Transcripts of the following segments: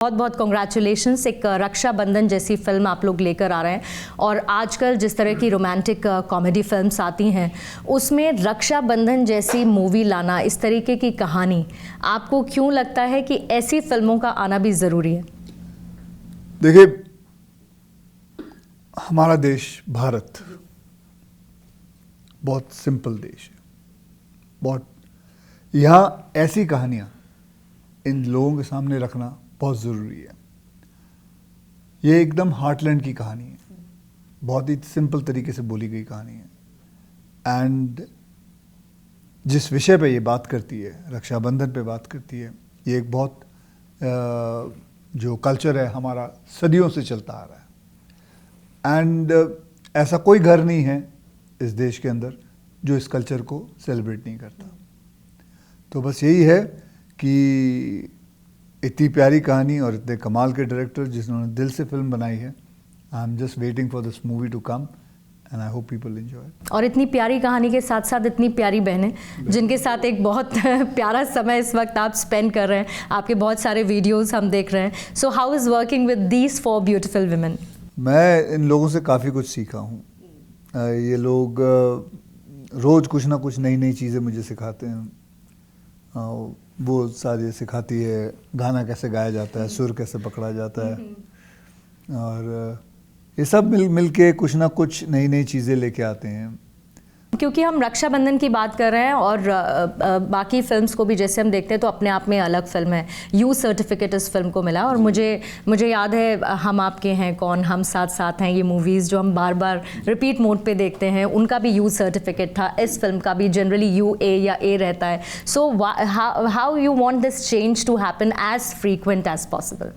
बहुत बहुत कॉन्ग्रेचुलेशंस। एक रक्षाबंधन जैसी फिल्म आप लोग लेकर आ रहे हैं और आजकल जिस तरह की रोमांटिक कॉमेडी फिल्म्स आती हैं उसमें रक्षाबंधन जैसी मूवी लाना, इस तरीके की कहानी, आपको क्यों लगता है कि ऐसी फिल्मों का आना भी ज़रूरी है? देखिए, हमारा देश भारत बहुत सिंपल देश है। बहुत यहाँ ऐसी कहानियाँ इन लोगों के सामने रखना बहुत ज़रूरी है। ये एकदम हार्टलैंड की कहानी है, बहुत ही सिंपल तरीके से बोली गई कहानी है। एंड जिस विषय पे ये बात करती है, रक्षाबंधन पे बात करती है, ये एक बहुत जो कल्चर है हमारा सदियों से चलता आ रहा है। एंड ऐसा कोई घर नहीं है इस देश के अंदर जो इस कल्चर को सेलिब्रेट नहीं करता। तो बस यही है कि इतनी प्यारी कहानी और इतने कमाल के डायरेक्टर जिन्होंने दिल से फिल्म बनाई है। I am just waiting for this movie to come and I hope people enjoy. और इतनी प्यारी कहानी के साथ साथ इतनी प्यारी बहनें जिनके साथ एक बहुत प्यारा समय इस वक्त आप स्पेंड कर रहे हैं। आपके बहुत सारे वीडियोस हम देख रहे हैं। So how is working with these 4 beautiful women? मैं इन लोगों से काफ़ी कुछ सीखा हूँ। ये लोग रोज़ कुछ ना कुछ नई नई चीज़ें मुझे सिखाते हैं। वो सारी सिखाती है गाना कैसे गाया जाता है, सुर कैसे पकड़ा जाता है, और ये सब मिल के कुछ ना कुछ नई नई चीज़ें लेके आते हैं। क्योंकि हम रक्षाबंधन की बात कर रहे हैं और बाकी फिल्म्स को भी जैसे हम देखते हैं तो अपने आप में अलग फिल्म है। यू सर्टिफिकेट इस फिल्म को मिला और मुझे याद है हम आपके हैं कौन, हम साथ साथ हैं, ये मूवीज़ जो हम बार बार रिपीट मोड पे देखते हैं, उनका भी यू सर्टिफिकेट था। इस फिल्म का भी जनरली UA या A रहता है। So how you want this change to happen as frequent as possible?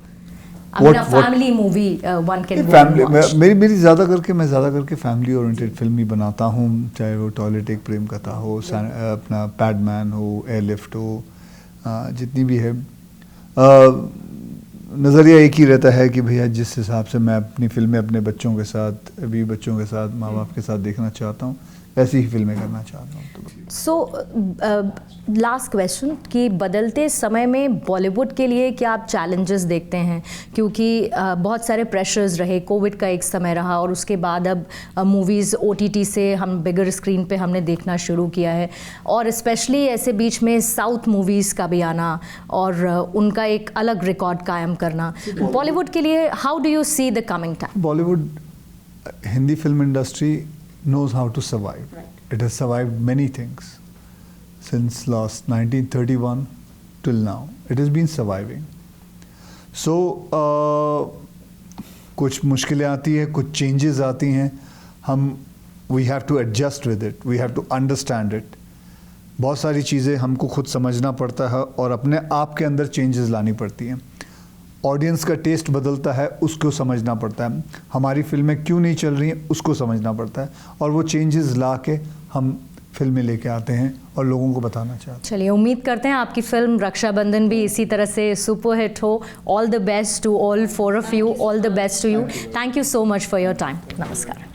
Family movie one can family मेरी ज़्यादा करके फैमिली ओरिएंटेड फिल्म ही बनाता हूँ, चाहे वो टॉयलेट एक प्रेम कथा हो, अपना पैडमैन हो, एयरलिफ्ट हो, जितनी भी है। नज़रिया एक ही रहता है कि भैया जिस हिसाब से मैं अपनी फिल्में अपने बच्चों के साथ, अभी बच्चों के साथ, माँ बाप के साथ देखना चाहता हूँ, ऐसी ही फिल्में करना चाहता हूँ। सो लास्ट क्वेश्चन कि बदलते समय में बॉलीवुड के लिए क्या आप चैलेंजेस देखते हैं? क्योंकि बहुत सारे प्रेशर्स रहे, कोविड का एक समय रहा और उसके बाद अब मूवीज़ OTT से हम बिगर स्क्रीन पे हमने देखना शुरू किया है, और स्पेशली ऐसे बीच में साउथ मूवीज़ का भी आना और उनका एक अलग रिकॉर्ड कायम करना बॉलीवुड के लिए। How do you see the coming time? Bollywood Hindi film industry knows how to survive. Right. It has survived many things since last 1931 till now. It has been surviving. So कुछ मुश्किलें आती हैं, कुछ changes आती हैं, we have to adjust with it. We have to understand it. बहुत सारी चीज़ें हमको खुद समझना पड़ता है और अपने आप के अंदर changes लानी पड़ती हैं। ऑडियंस का टेस्ट बदलता है, उसको समझना पड़ता है। हमारी फिल्में क्यों नहीं चल रही हैं उसको समझना पड़ता है, और वो चेंजेस ला के हम फिल्में लेके आते हैं और लोगों को बताना चाहते हैं। चलिए, उम्मीद करते हैं आपकी फिल्म रक्षाबंधन भी इसी तरह से सुपरहिट हो। All the best to all 4 of you, all the best to you. Thank you so much for your time. नमस्कार।